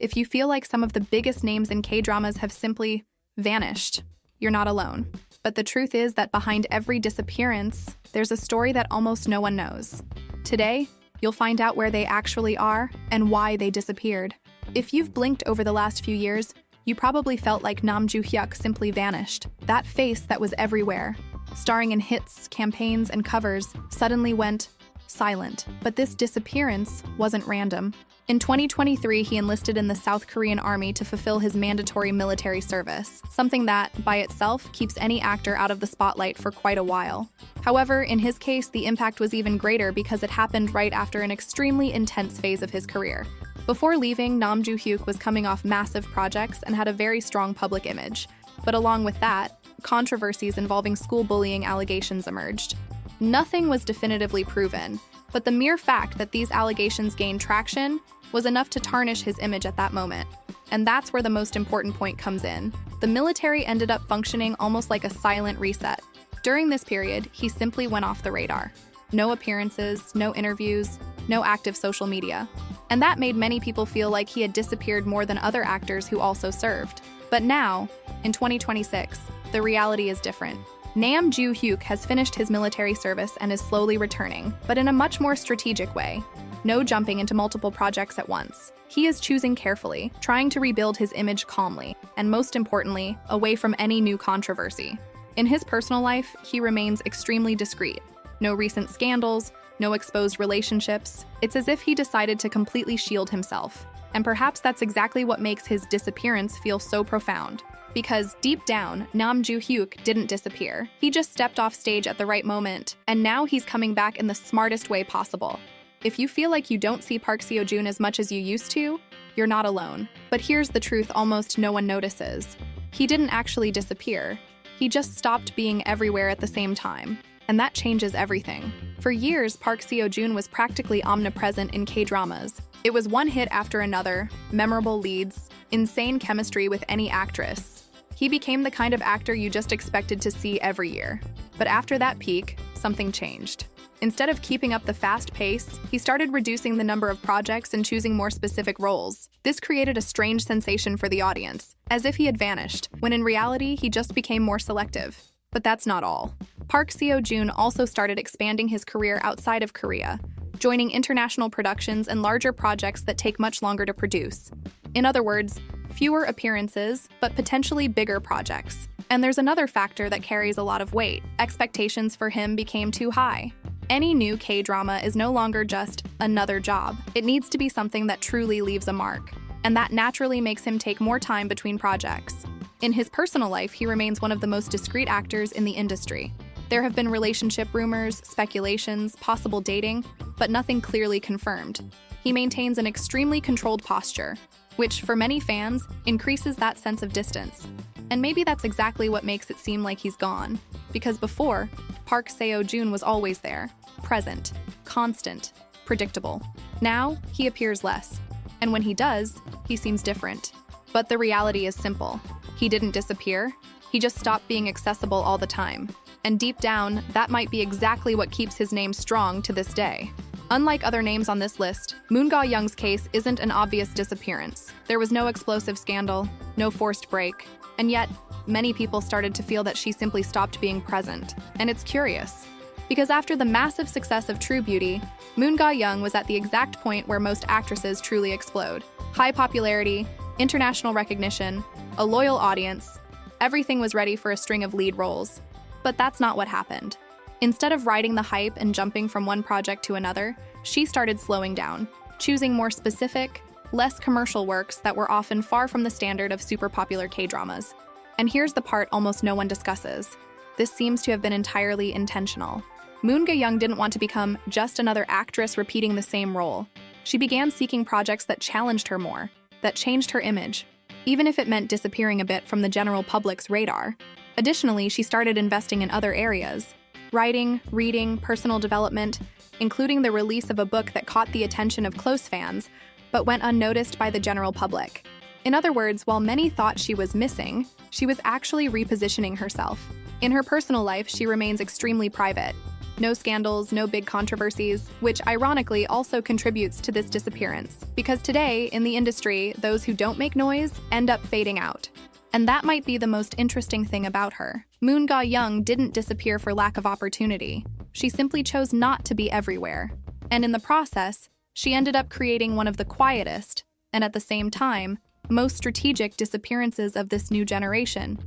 If you feel like some of the biggest names in K-dramas have simply vanished, you're not alone. But the truth is that behind every disappearance, there's a story that almost no one knows. Today, you'll find out where they actually are and why they disappeared. If you've blinked over the last few years, you probably felt like Namju Hyuk simply vanished. That face that was everywhere, starring in hits, campaigns, and covers, suddenly went silent. But this disappearance wasn't random. In 2023, he enlisted in the South Korean army to fulfill his mandatory military service, something that, by itself, keeps any actor out of the spotlight for quite a while. However, in his case, the impact was even greater because it happened right after an extremely intense phase of his career. Before leaving, Namju Hyuk was coming off massive projects and had a very strong public image. But along with that, controversies involving school bullying allegations emerged. Nothing was definitively proven, but the mere fact that these allegations gained traction was enough to tarnish his image at that moment. And that's where the most important point comes in. The military ended up functioning almost like a silent reset. During this period, he simply went off the radar. No appearances, no interviews, no active social media. And that made many people feel like he had disappeared more than other actors who also served. But now, in 2026, the reality is different. Namju Hyuk has finished his military service and is slowly returning, but in a much more strategic way. No jumping into multiple projects at once. He is choosing carefully, trying to rebuild his image calmly, and most importantly, away from any new controversy. In his personal life, he remains extremely discreet. No recent scandals, no exposed relationships. It's as if he decided to completely shield himself. And perhaps that's exactly what makes his disappearance feel so profound. Because deep down, Namju Hyuk didn't disappear. He just stepped off stage at the right moment, and now he's coming back in the smartest way possible. If you feel like you don't see Park Seo-joon as much as you used to, you're not alone. But here's the truth almost no one notices. He didn't actually disappear. He just stopped being everywhere at the same time. And that changes everything. For years, Park Seo-joon was practically omnipresent in K-dramas. It was one hit after another, memorable leads, insane chemistry with any actress. He became the kind of actor you just expected to see every year. But after that peak, something changed. Instead of keeping up the fast pace, he started reducing the number of projects and choosing more specific roles. This created a strange sensation for the audience, as if he had vanished, when in reality, he just became more selective. But that's not all. Park Seo-joon also started expanding his career outside of Korea, joining international productions and larger projects that take much longer to produce. In other words, fewer appearances, but potentially bigger projects. And there's another factor that carries a lot of weight. Expectations for him became too high. Any new K-drama is no longer just another job. It needs to be something that truly leaves a mark. And that naturally makes him take more time between projects. In his personal life, he remains one of the most discreet actors in the industry. There have been relationship rumors, speculations, possible dating, but nothing clearly confirmed. He maintains an extremely controlled posture, which, for many fans, increases that sense of distance. And maybe that's exactly what makes it seem like he's gone. Because before, Park Seo-joon was always there, present, constant, predictable. Now, he appears less. And when he does, he seems different. But the reality is simple. He didn't disappear. He just stopped being accessible all the time. And deep down, that might be exactly what keeps his name strong to this day. Unlike other names on this list, Moon Ga-young's case isn't an obvious disappearance. There was no explosive scandal, no forced break, and yet, many people started to feel that she simply stopped being present. And it's curious, because after the massive success of True Beauty, Moon Ga-young was at the exact point where most actresses truly explode. High popularity, international recognition, a loyal audience, everything was ready for a string of lead roles. But that's not what happened. Instead of riding the hype and jumping from one project to another, she started slowing down, choosing more specific, less commercial works that were often far from the standard of super popular K-dramas. And here's the part almost no one discusses. This seems to have been entirely intentional. Moon Ga-young didn't want to become just another actress repeating the same role. She began seeking projects that challenged her more, that changed her image, even if it meant disappearing a bit from the general public's radar. Additionally, she started investing in other areas: writing, reading, personal development, including the release of a book that caught the attention of close fans, but went unnoticed by the general public. In other words, while many thought she was missing, she was actually repositioning herself. In her personal life, she remains extremely private. No scandals, no big controversies, which ironically also contributes to this disappearance. Because today, in the industry, those who don't make noise end up fading out. And that might be the most interesting thing about her. Moon Ga-young didn't disappear for lack of opportunity. She simply chose not to be everywhere. And in the process, she ended up creating one of the quietest, and at the same time, most strategic disappearances of this new generation.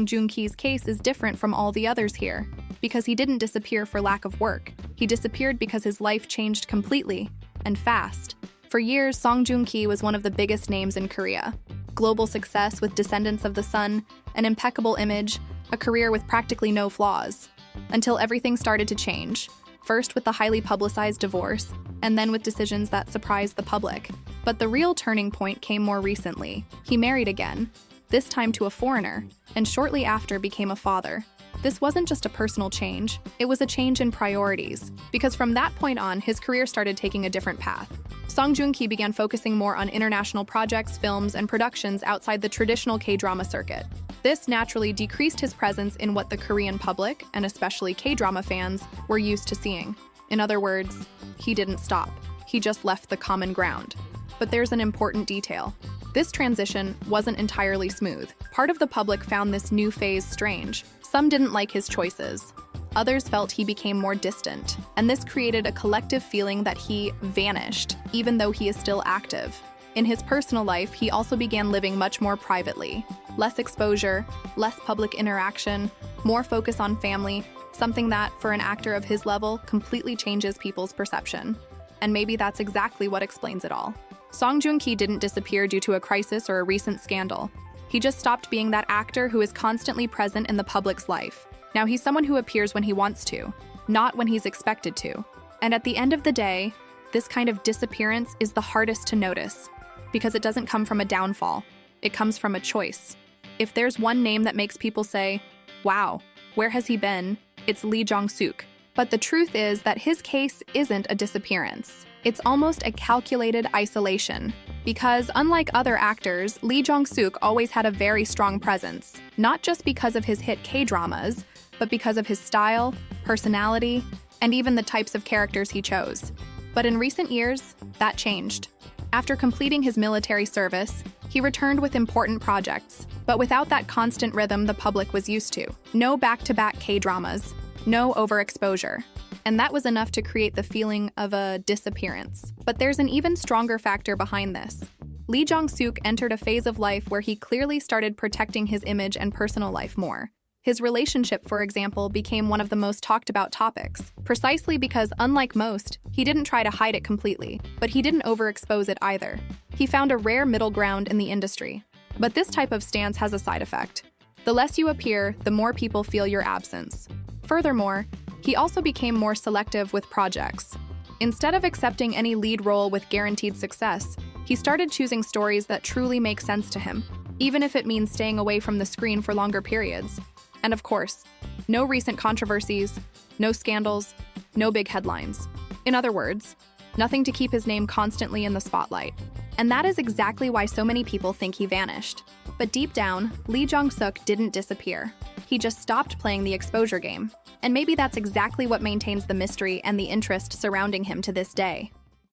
Jun Ki's case is different from all the others here, because he didn't disappear for lack of work. He disappeared because his life changed completely, and fast. For years, Jun Ki was one of the biggest names in Korea. Global success with Descendants of the Sun, an impeccable image, a career with practically no flaws. Until everything started to change. First with the highly publicized divorce, and then with decisions that surprised the public. But the real turning point came more recently. He married again, this time to a foreigner, and shortly after became a father. This wasn't just a personal change, it was a change in priorities, because from that point on, his career started taking a different path. Jun Ki began focusing more on international projects, films, and productions outside the traditional K-drama circuit. This naturally decreased his presence in what the Korean public, and especially K-drama fans, were used to seeing. In other words, he didn't stop. He just left the common ground. But there's an important detail. This transition wasn't entirely smooth. Part of the public found this new phase strange. Some didn't like his choices. Others felt he became more distant, and this created a collective feeling that he vanished, even though he is still active. In his personal life, he also began living much more privately. Less exposure, less public interaction, more focus on family, something that, for an actor of his level, completely changes people's perception. And maybe that's exactly what explains it all. Jun Ki didn't disappear due to a crisis or a recent scandal. He just stopped being that actor who is constantly present in the public's life. Now he's someone who appears when he wants to, not when he's expected to. And at the end of the day, this kind of disappearance is the hardest to notice, because it doesn't come from a downfall. It comes from a choice. If there's one name that makes people say, wow, where has he been? It's Lee Jong-suk. But the truth is that his case isn't a disappearance. It's almost a calculated isolation. Because unlike other actors, Lee Jong-suk always had a very strong presence, not just because of his hit K-dramas, but because of his style, personality, and even the types of characters he chose. But in recent years, that changed. After completing his military service, he returned with important projects, but without that constant rhythm the public was used to. No back-to-back K-dramas, no overexposure. And that was enough to create the feeling of a disappearance. But there's an even stronger factor behind this. Lee Jong-suk entered a phase of life where he clearly started protecting his image and personal life more. His relationship, for example, became one of the most talked about topics, precisely because, unlike most, he didn't try to hide it completely, but he didn't overexpose it either. He found a rare middle ground in the industry. But this type of stance has a side effect. The less you appear, the more people feel your absence. Furthermore, he also became more selective with projects. Instead of accepting any lead role with guaranteed success, he started choosing stories that truly make sense to him, even if it means staying away from the screen for longer periods. And of course, no recent controversies, no scandals, no big headlines. In other words, nothing to keep his name constantly in the spotlight. And that is exactly why so many people think he vanished. But deep down, Lee Jong-suk didn't disappear. He just stopped playing the exposure game. And maybe that's exactly what maintains the mystery and the interest surrounding him to this day.